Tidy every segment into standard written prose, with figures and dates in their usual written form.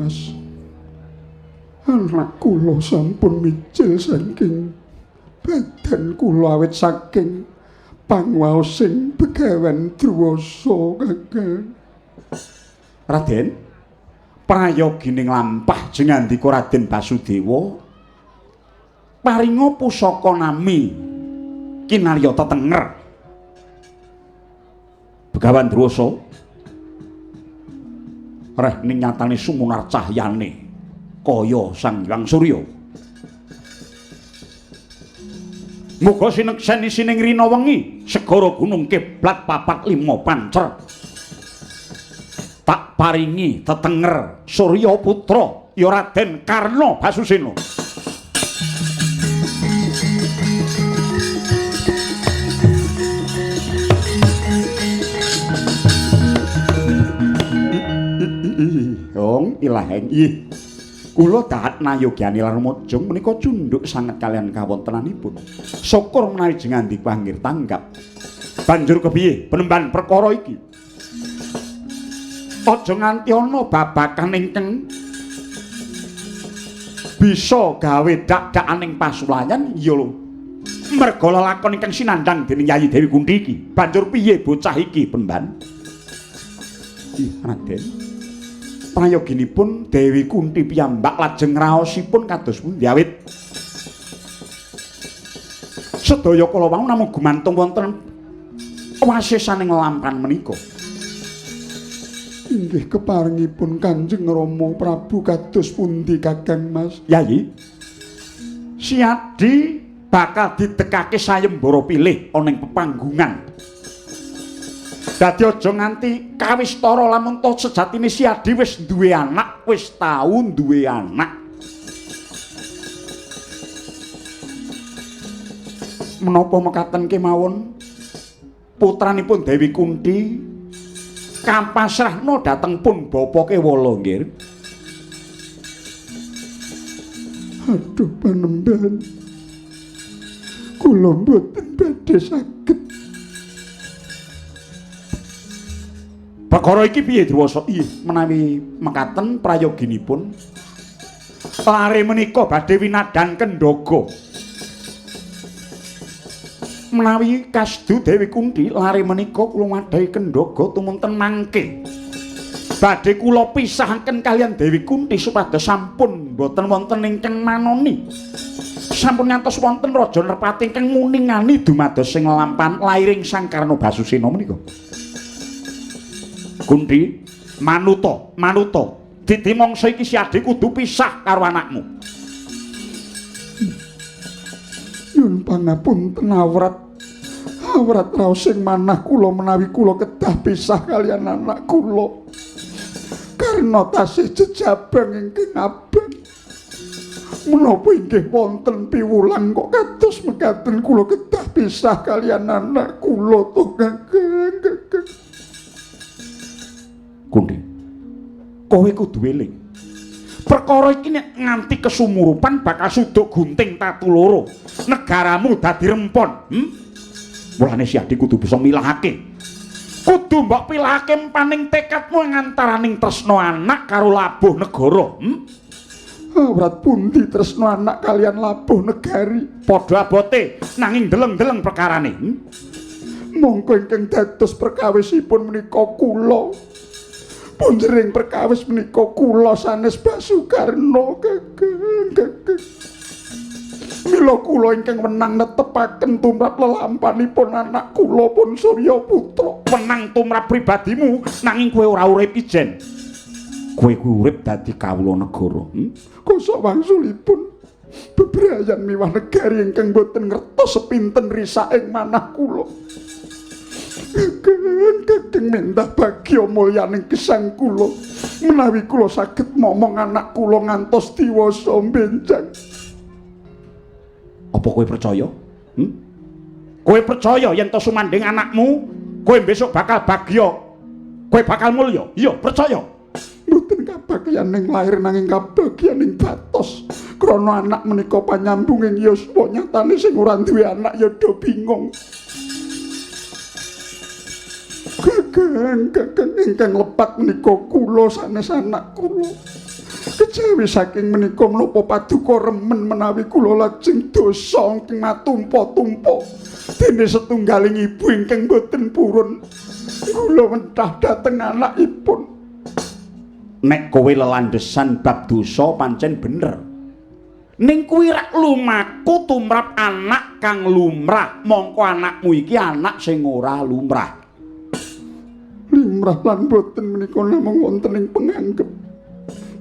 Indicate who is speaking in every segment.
Speaker 1: Mas. Anak kula sampun micil saking badan kula awit saking pangwaosing Begawan Drwasa Kakang.
Speaker 2: Raden, prayogining lampah jengandika Raden Basudewa paringa pusaka nami kinarya tetenger. Begawan Drwasa reh ning nyatane sumunar cahyane kaya Sang Hyang Surya. Muga sineksen isining rina wengi segara gunung kiblat papat lima pancer tak paringi tetenger Surya putra ya Raden Karna Basusena. Yong ilaheng ih kula dahat nayogyani Larmajong menika cundhuk sanget kalian kawontenanipun syukur menawi jengandika anggir tanggap. Banjur kepiye penemban perkara iki? Aja nganti ana babakan ingkang bisa gawe dak-dakaning pasulayan ya lho. Merga lelakon ingkang sinandhang dening Yayi Dewi Kunthi iki. Banjur piye bocah iki penemban? Ih Raden, prayoginipun Dewi Kunthi piyambak lajeng raosipun kados pundi awit sedaya kala wau namung gumantung wonten wasisaning lampan menika.
Speaker 1: Inggih keparingipun Kanjeng Rama Prabu kados pundi Kakang Mas?
Speaker 2: Yayi, Siadi bakal didekake sayembara pilih ana ing pepanggungan. Dadi aja nganti kawistara lamun to sejatine Siadi wis duwe anak, wis tau duwe anak. Menapa mekaten kemawon putranipun Dewi Kunthi kampasrahna dhateng pun bapa Kewala nggih.
Speaker 1: Aduh panembahan, kula mboten badhe saged.
Speaker 2: Perkara iki piye Drwasa? Iya, menawi mekaten prayoginipun lare menika badhe winadan Kendhaga. Menawi kasdu Dewi Kunthi lare menika kula madhahi Kendhaga tumunten mangke badhe kula pisahaken kalian Dewi Kunthi supados sampun boten wonten ingkang manoni. Sampun ngantos wonten Raja Nerpati ingkang nguningani dumados sing lampan lairing Sang Karna Basusena menika. Kunthi, manuta, dadi mangsa iki Siadi kudu pisah karo anakmu.
Speaker 1: Yun pangapunten awrat raos sing manah kula menawi kula kedah pisah kalian anak kula. Karena tasih jejabang ingkang abang. Menapa inggih wonten piwulang kok kados mekaten kula kedah pisah kalian anak kula to Kakang.
Speaker 2: Kunthi, kowe kudu eling. Perkara iki nek nganti kesumurupan bakal suduk gunting tatu loro. Negaramu dadi rempon. Mulane Siadi kudu bisa milahake. Kudu mbok pilahake paning tekadmu ngantaraning tresna anak karo labuh negara.
Speaker 1: Awrat pundi tresna anak kalian labuh negari?
Speaker 2: Padha abote nanging deleng-deleng perkarane.
Speaker 1: Mongko ingkang dados perkawisipun menika kula. Punjering perkawis menika kula sanes Basukarna Kakang. Mila kula ingkang wenang netepaken tumrap lelampanipun anak kula pun Surya putra.
Speaker 2: Wenang tumrap pribadimu nanging kowe ora urip ijen. Kowe kuwi urip dadi kawula negara.
Speaker 1: Kosok wangsulipun bebrayan miwah negari ingkang boten ngertos sepinten risaking manah kula. Kakang mindah bagya mulyaning gesang kula menawi kula saged momong anak kula ngantos diwasa benjang.
Speaker 2: Apa kowe percaya? Kowe percaya yen to sumandhing anakmu kowe besok bakal bagya, kowe bakal mulya? Iya, percaya.
Speaker 1: Mboten kabagyaning lair nanging kabagyaning batos. Krana anak menika panyambunging yuswa, nyatane sing ora duwe anak ya do bingung. Kakang ingkang lepat menika kula sanes anak kula. Kejawi saking menika menapa paduka remen menawi kula lajeng dosa ingkang matumpa-tumpa dene setunggaling ibu ingkang boten purun kula mentah dhateng anakipun.
Speaker 2: Nek kowe lelandhesan bab dosa pancen bener. Ning kuwi rak lumaku tumrap anak kang lumrah, mongko anakmu iki anak sing ora lumrah.
Speaker 1: Limrah lan boten menika namung wonten ing penganggep.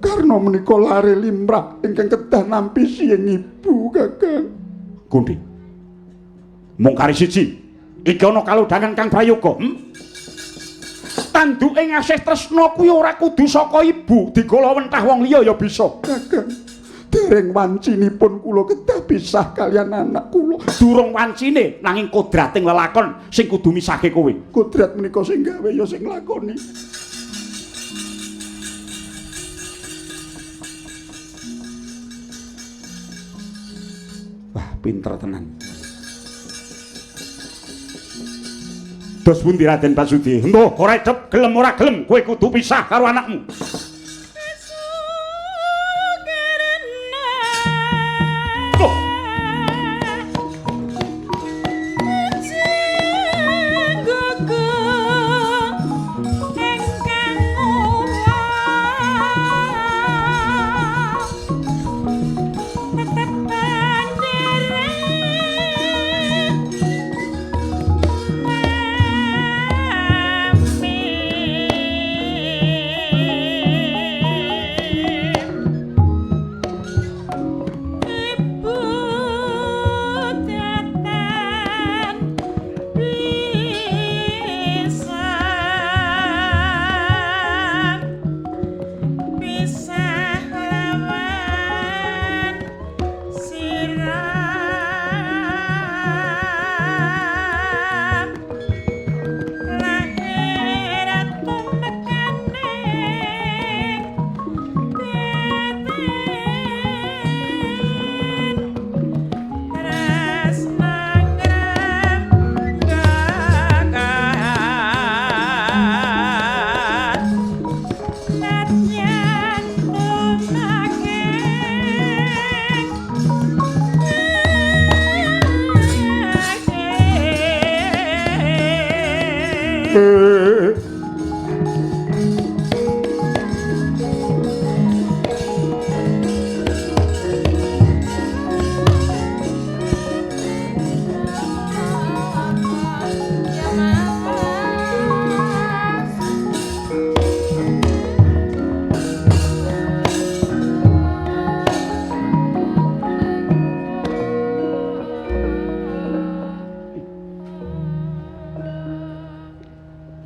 Speaker 1: Karena menika lare limrah ingkang kedah nampi siyeng ibu Kakang.
Speaker 2: Gundi. Mung kari siji. Iki ana kalodhangan Kang Prayoga. Tanduke ngasih tresna kuwi ora kudu saka ibu, digala wentah wong liya ya bisa.
Speaker 1: Kakang, dereng wancinipun kula kedah pisah kalian anak kula.
Speaker 2: Durung wancine nanging kodrating lelakon sing kudu misahke kowe.
Speaker 1: Kodrat menika sing gawe ya sing lakoni.
Speaker 2: Wah, pinter tenan. Dos pundi Raden Basudi? Nduh, ora cep gelem ora gelem kowe kudu pisah karo anakmu.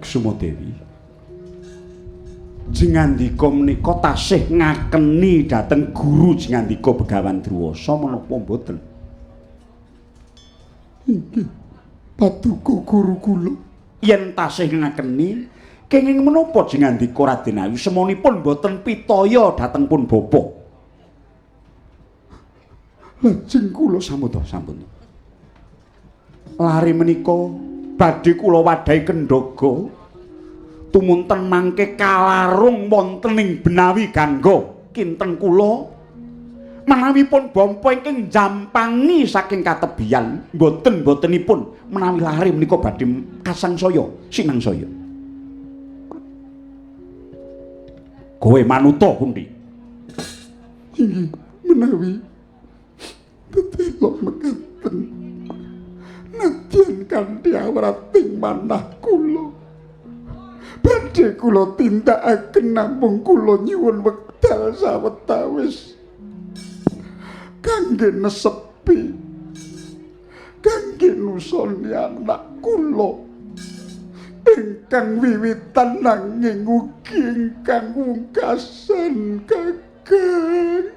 Speaker 2: Sumodewi jengandika menika tasih ngakeni dhateng guru jengandika Begawan Druwasa menapa mboten?
Speaker 1: Inggih, paduka guru kula.
Speaker 2: Yen tasih ngakeni kenging menapa jengandika Raden Ayu semonipun mboten pitaya dhateng pun bapa?
Speaker 1: Lajeng kula
Speaker 2: sampun. Lare menika badhe kula wadhahi kendhaga tumunten mangke kalarung wonten ing Benawi Gangga kinten kula menawi pun bapa ingkang jampangi saking katebian botenipun menawi lare menika badhe kasangsaya sinangsaya. Kowe manuta Kundi?
Speaker 1: Inggih menawi tetelok mekaten nadyan kanthi awrating manah kula badhe kula tindakaken namung kula nyuwun wekdal sawetawis kangge nesepi kangge nusoni anak kula ingkang wiwitan nanging ugi ingkang wungkasan Kakang.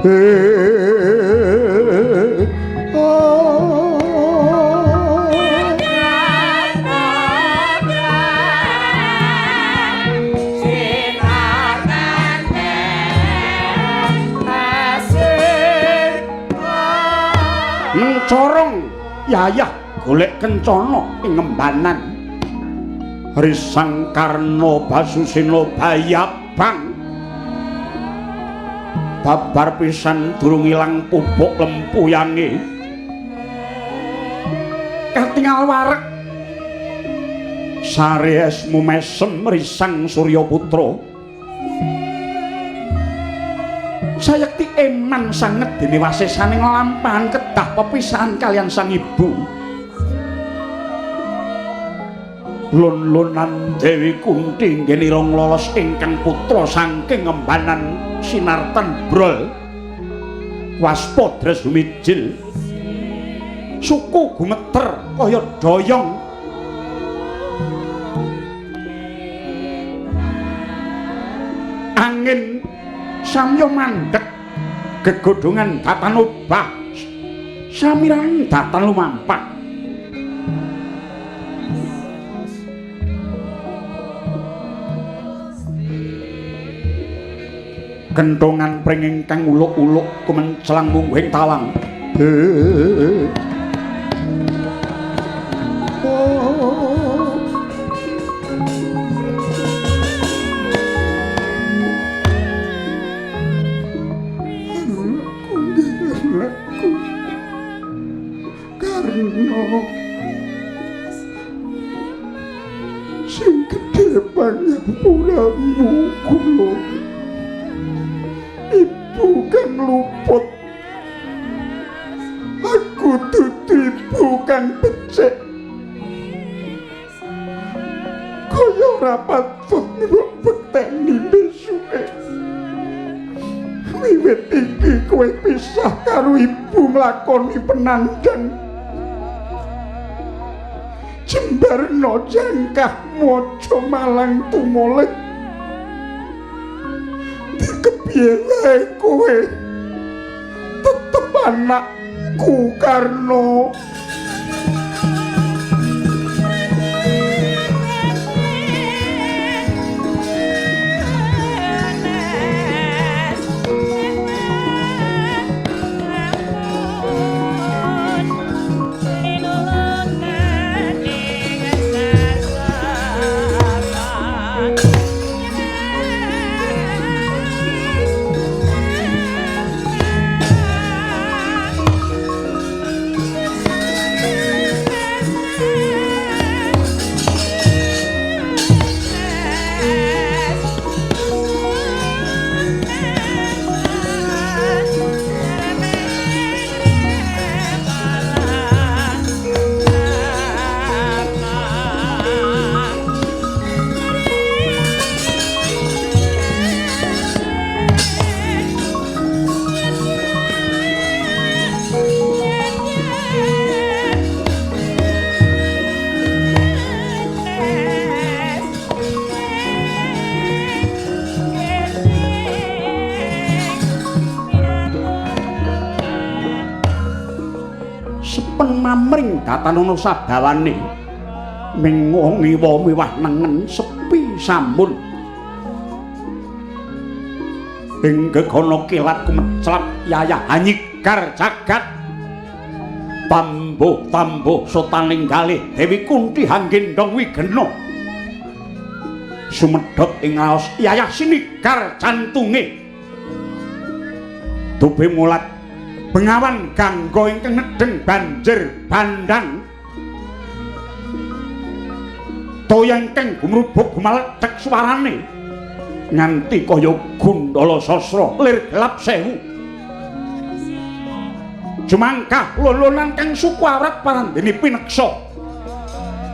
Speaker 2: Mencorong yayah golek kencana ing ngembanan Risang Karna Basusena Bayabang babar pisan durung ilang pupuk lempuyange katingal wareg saresmu mesem Risang Suryaputra sayekti eman sanget dene wasesane nglampahan kedah pepisahan kalian sang ibu lun-lunan Dewi Kunti nggih lolos ingkang putra saking ngembanan Sinartan Brol Waspada Sumijil suku gumeter kaya doyong angin samya mandhek gegodhongan datan obah samirang datan lumampah kentongan pring ingkang uluk-uluk kumencelang mungguing tawang
Speaker 1: sing gedhe pangapuramu kula ibu kang luput aku dudu ibu kang becik kaya ora patut mbok bekteni besuke wiwit iki kowe pisah karo ibu nglakoni penandang jembarno jangkahmu aja malang tumoleh kepiye wae kowe tetep anakku Karna mamring datanono sadawane mengongiwa miwah nengen sepi sampun ing gegana kilat kumeclap yayah hanyikar jagat tambuh sotaning kalih Dewi Kunti hanggendong wigena sumedhot ing raos yayah sinikar jantunge dupe mulat bengawan gangga ingkang nedeng banjir bandang toya ingkang gumrubuk gumaledhek suarane nganti kaya Gundala Sasra lir gelap sewu jumangkah lolonan kang suku awrat parandene pineksa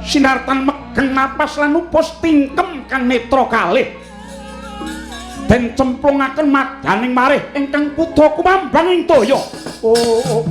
Speaker 1: sinartan megeng napas lan upos tingkem kang netra kalih den cemplungaken madaning marih ingkang putra Kumambang ing toya. Oh.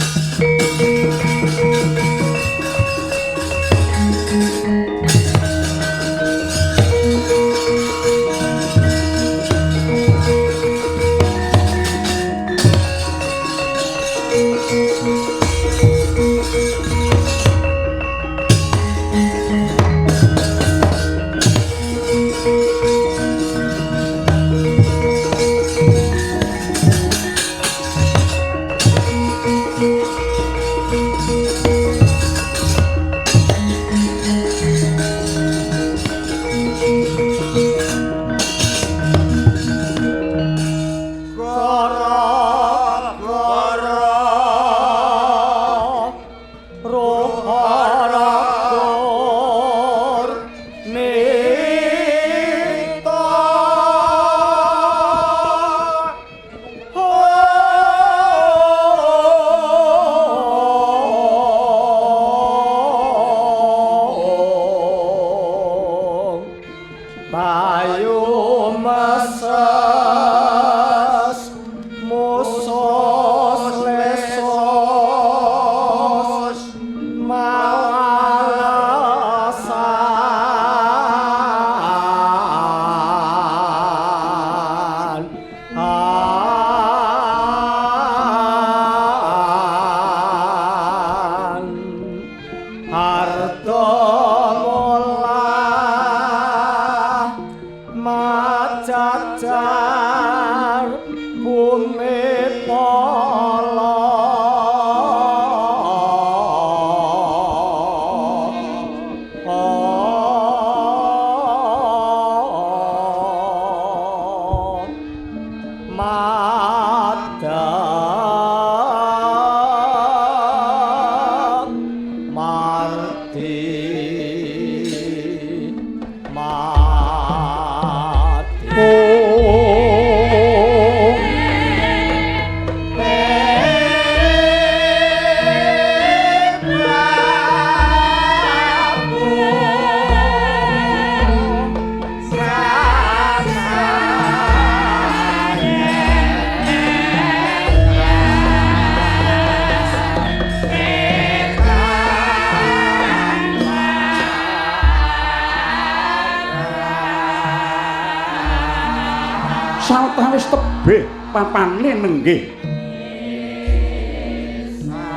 Speaker 2: Sawetawis tebih papane nenggih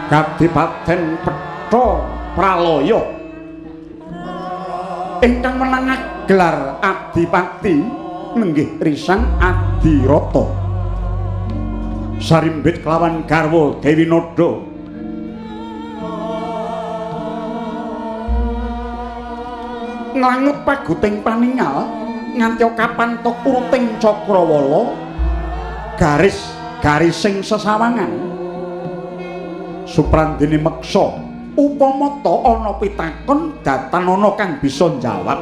Speaker 2: Kadipaten Petha Pralaya ingkang menang gelar Adipati nenggih Risang Adirata sarimbit kelawan garwa Dewi Nada nglangut paguting paningal nganti kapantok uruting Cakrawala garis-garising sesawangan Suprandini meksa upama ta ana pitakon datan ana kang bisa njawab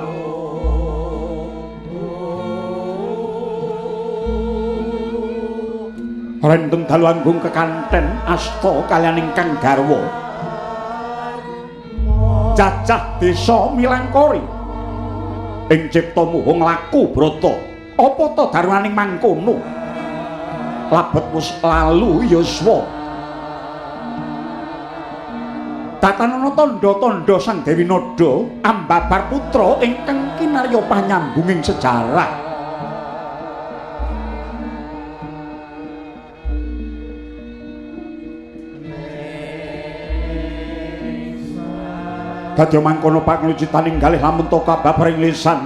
Speaker 2: Rendeng dalu anggung kekanten asta kaliyan ingkang garwa Jajah desa Milangkori ing cipta muhung laku brata apa ta darmaning mangkono labet wis lalu yuswa datanana tandha-tandha Sang Dewi Nada ambabar putra ingkang kinarya panyambunging sejarah Kadya mangkono panglucitaning kalih lamun to kababaring lisan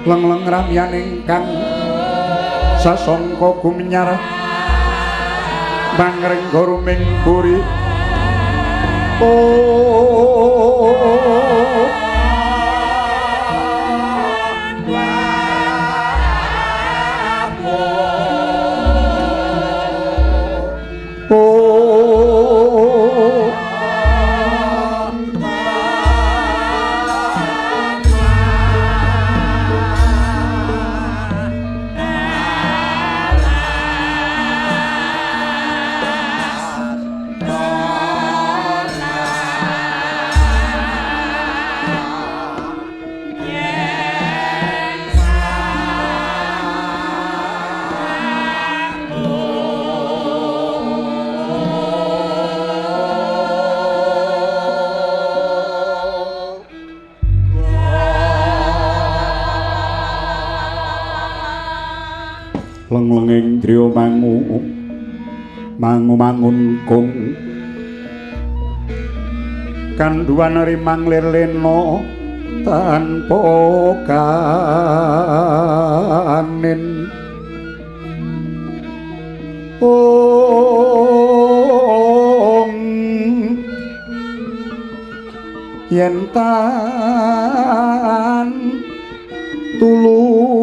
Speaker 2: Lengleng ramyan ingkang sasongko gumenyar mangring goruming buri lenglenging driya mangun kung kanduan rimang lirlena tanpa kanin yen tan tuluso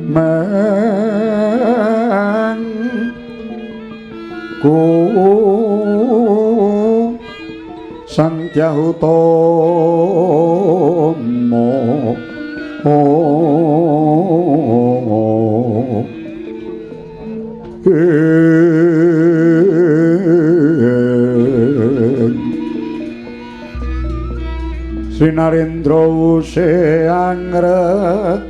Speaker 2: mang ku sang Jahutama Sinarendra wuse angrepa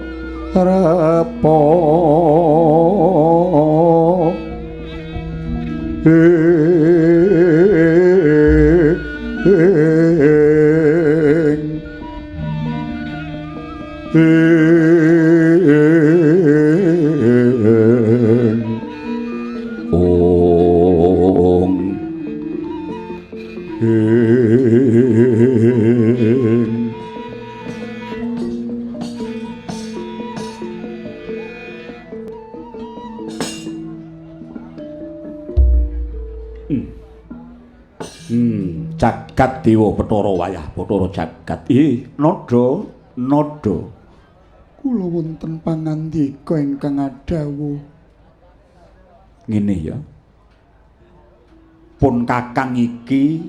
Speaker 2: Jagat Dewa Bathara wayah Bathara jagat. Nada.
Speaker 1: Kula wonten pangandika ingkang adhawuh.
Speaker 2: Ngene ya. Pun kakang iki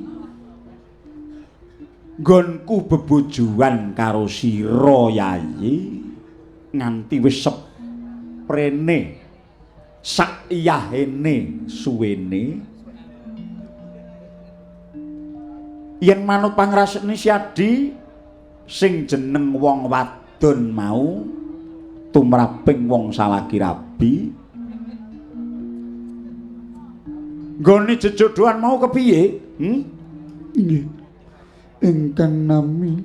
Speaker 2: nggonku bebojoan karo sira Yayi nganti wis seprene sak yahene suwene. Yen manut pangrasane Siadi sing jeneng wong wadon mau tumraping wong salaki rabi nggone jejodhoan mau kepiye?
Speaker 1: Nggih. Ingkang nami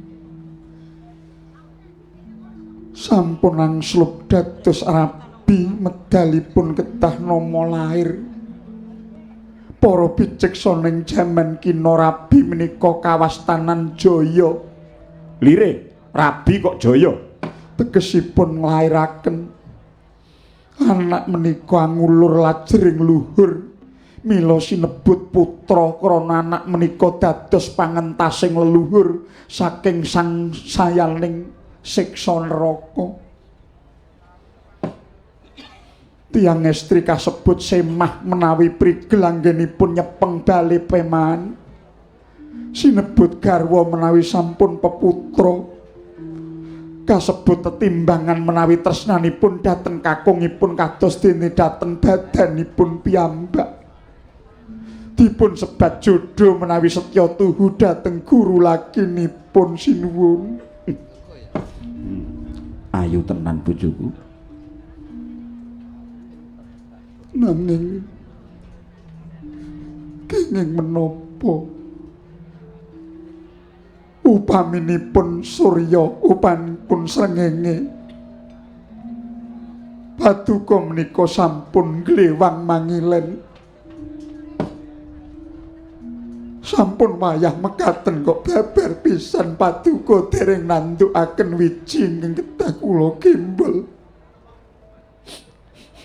Speaker 1: sampun angslup dados rabi medalipun kedah nama lair. Para bijaksana ing jaman kina rabi menika kawastanan jaya.
Speaker 2: Lire, rabi kok jaya?
Speaker 1: Tegesipun nglairaken anak menika angulur lajering luhur. Mila sinebut putra krana anak menika dados pangentasing leluhur saking sang sayaning siksa neraka. Tiang estri kasebut semah menawi prigel anggenipun nyepeng bali pemahan. Sinebut garwa menawi sampun peputra. Kasebut tetimbangan menawi tresnanipun dhateng kakungipun kados dene dhateng badanipun piyambak. Dipun sebat jodoh menawi setya tuhu dhateng guru lakinipun sinuwun.
Speaker 2: Ayu tenan bojoku.
Speaker 1: Nanging kenging menapa upaminipun Surya upanipun srengenge paduka menika sampun glewang mangilen Sampun wayah mekaten kok babar pisan paduka dereng nantukaken wiji ingkang kedah kula kimbul.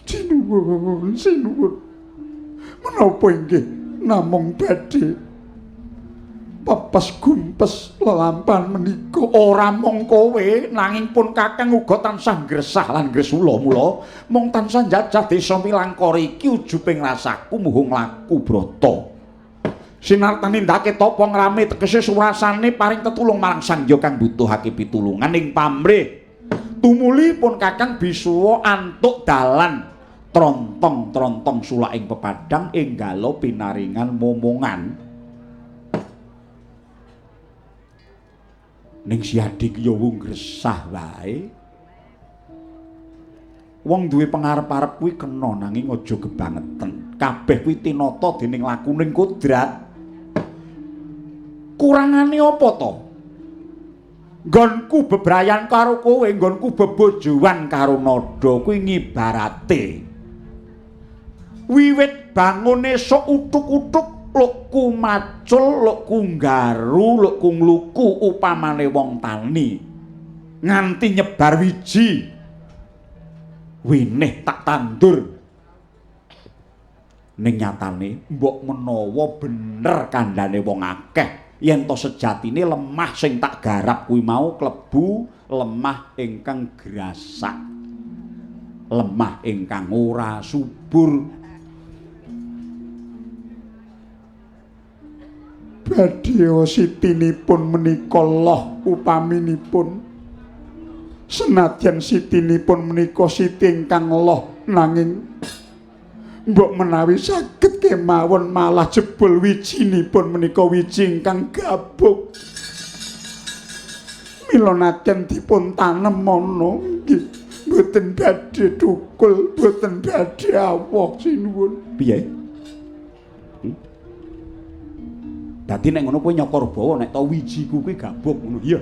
Speaker 1: Sinuwun, sinuwun. Menapa inggih namung badhe pepes gumpes lelampahan menika?
Speaker 2: Ora mung kowe nanging pun Kakang uga tansah gresah lan gresula mula mung tansah njajah desa Milangkara iki ujuping rasaku muhung laku brata. Sinartani ndake tapa ngrame tegese surasane paring tetulung marang sang ya kang butuhake pitulungan ing pamrih. Tumuli pun Kakang bisuwa antuk dalan trontong-trontong sulaking pepadang enggalo pinaringan momongan. Ning si adik ya wong gresah wae. Wong duwe pangarep-arep kuwi kena nanging aja kebangetan. Kabeh kuwi tinata dening lakuning kodrat. Kurangane apa to? Nggonku bebrayan karo kowe, nggonku bebojoan karo nada kuwi ngibarate wiwit bangun esuk utuk-utuk lukku macul, lukku nggaru, lukku ngluku upamane wong tani nganti nyebar wiji winih tak tandur. Ning nyatane mbok menawa bener kandhane wong akeh yen to sejatine lemah sing tak garap kuwi mau klebu lemah ingkang grasak, lemah ingkang ora subur.
Speaker 1: Badhe sitinipun menika loh upaminipun. Senadyan sitinipun menika siti ingkang loh nanging mbok menawi saged kemawon malah jebul wijinipun menika wiji ingkang gabuk. Mila nadyan dipun tanem mono nggih mboten badhe thukul, mboten badhe awok sinuwun.
Speaker 2: Piye? Dadi nek ngono kowe nyokor bawa nek to wijiku kuwi gabuk ngono. Iya.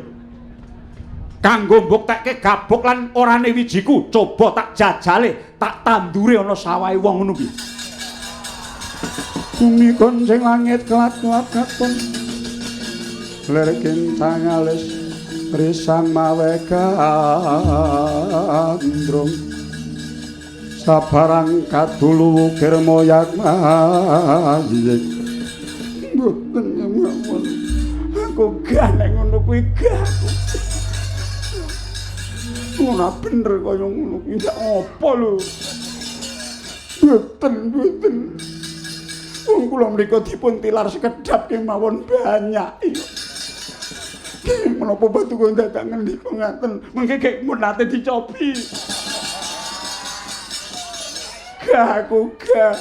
Speaker 2: Kanggo mbuktekke gabuk lan orane wijiku, coba tak jajale, tak tandure ana sawahe wong ngono kuwi.
Speaker 1: Bumi gonceng langit kelat-kelat katon. Lerking tangalis risang mawe gandrung. Sabarang kadulu ukir moyak mayik. Mboten nyamon. Aku gak nek ngono kuwi gak. Ora bener kaya ngono kuwi ndak apa lho. Mboten. Wong kula mriku dipun tilar sekedhap kemawon banyak. Menapa batu kok dadak ngendika ngaten, mengke gek mun nate dicobi. Gak aku gak.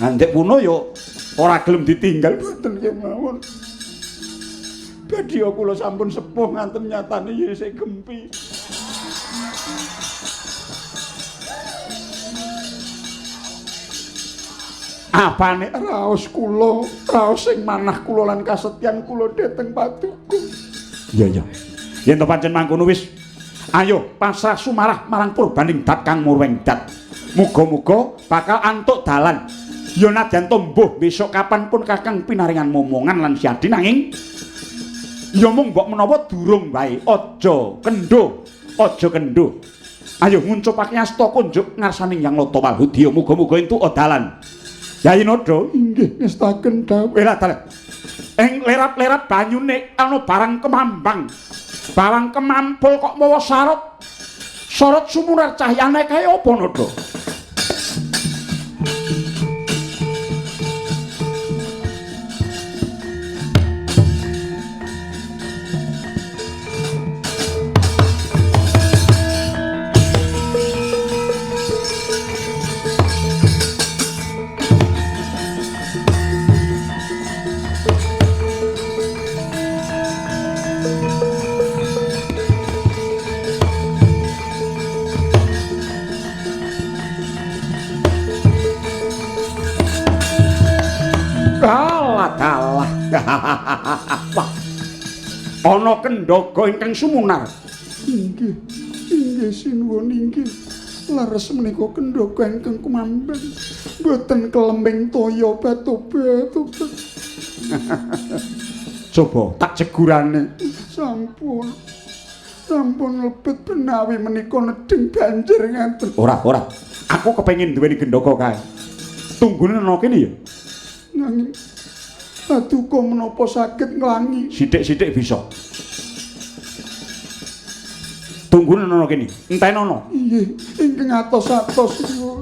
Speaker 2: Andek puno yo ora gelem ditinggal.
Speaker 1: Mboten kemawon. Badhe kula sampun sepuh nganten nyatane ya isih gempi. Apane raos kula, raos sing manah kula lan kasetyan kula dhateng paduka.
Speaker 2: Iya. Yen to pancen mangkono wis ayo pasrah sumarah marang Purbaning Dat Kang Murweng Dat. Muga-muga bakal antuk dalan. Ya nadyan tombuh besok kapanpun Kakang pinaringan momongan lan siadi nanging ya mung mbok menawa durung wae. Aja kendho. Ayo nguncupake asta kunjuk ngarsaning Yang Lata Walhudya. Muga-muga entuk dalan. Yayi Nada
Speaker 1: inggih ngestaken dawuh.
Speaker 2: Lah dalan. Ing lerap-lerap banyune ana barang kemambang. Barang kemampul kok mawa sarot. Sorot sumunar cahyane kae apa Nada? Dalah. Ana kendhaga ingkang sumunar.
Speaker 1: Inggih sinuwun inggih. Leres menika Kendhaga ingkang kumambang boten kelembing toya batu-batu.
Speaker 2: Coba tak jegurane.
Speaker 1: Sampun. Sampun lebet benawi menika nedeng banjir ngaten.
Speaker 2: Ora. Aku kepengin duweni Gendhoga kae. Tunggune ana kene ya.
Speaker 1: Nanging paduka menapa saged nglangi?
Speaker 2: Sithik-sithik bisa. Tunggune ana kene. Enteni ana.
Speaker 1: Inggih, ingkang atos-atos niku.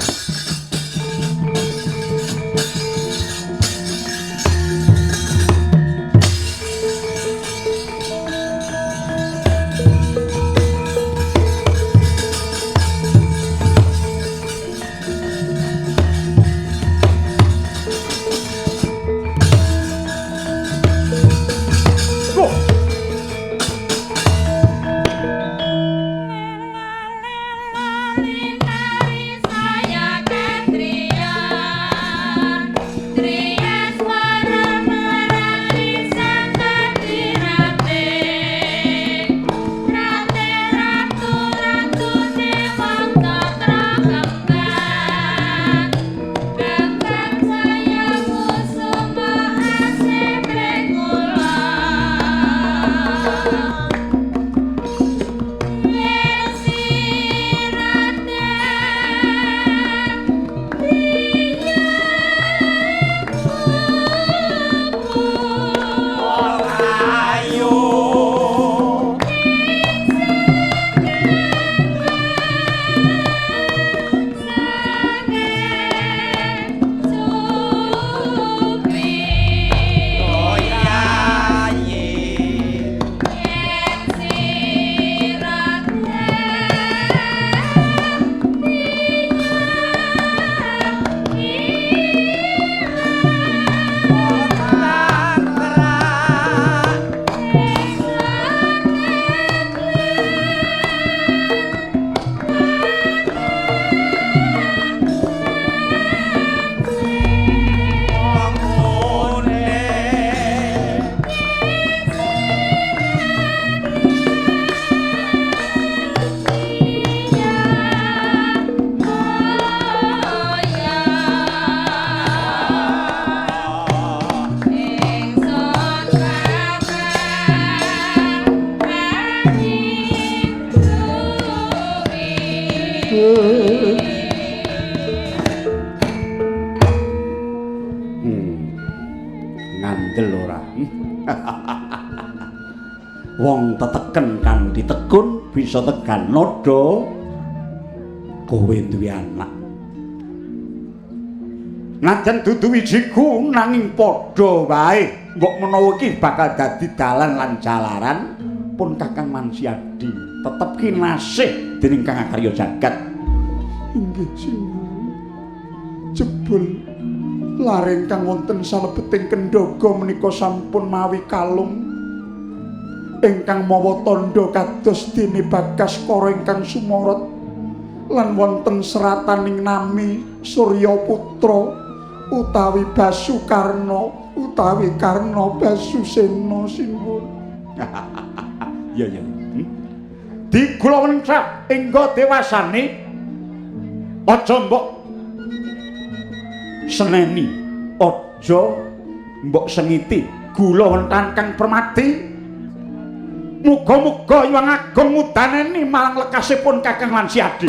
Speaker 2: Ngandel ora. Wong teteken kan ditekun bisa tegan nada kowe duwe anak. Najan dudu wijiku nanging padha wae mbok menawa iki bakal dadi dalan lan jalaran pun Kakang Mansyadi tetep kinasih dening Kang Karya Jagat.
Speaker 1: Inggih Sinuwun. Jebul lareng kang wonten salebeting Kendhaga menika sampun mawi kalung ingkang mawa tandha kados dene Bagaskara ingkang sumorot lan wonten serataning nami Surya Putra utawi Basukarna utawi Karna Basusena Sinuwun.
Speaker 2: Iya. Di kula wencak engga dewasane aja mbok seneni, aja mbok sengiti gula wentan kang permati. Muga-muga Hyang Agung mudaneni marang lekasipun Kakang Mansyadi.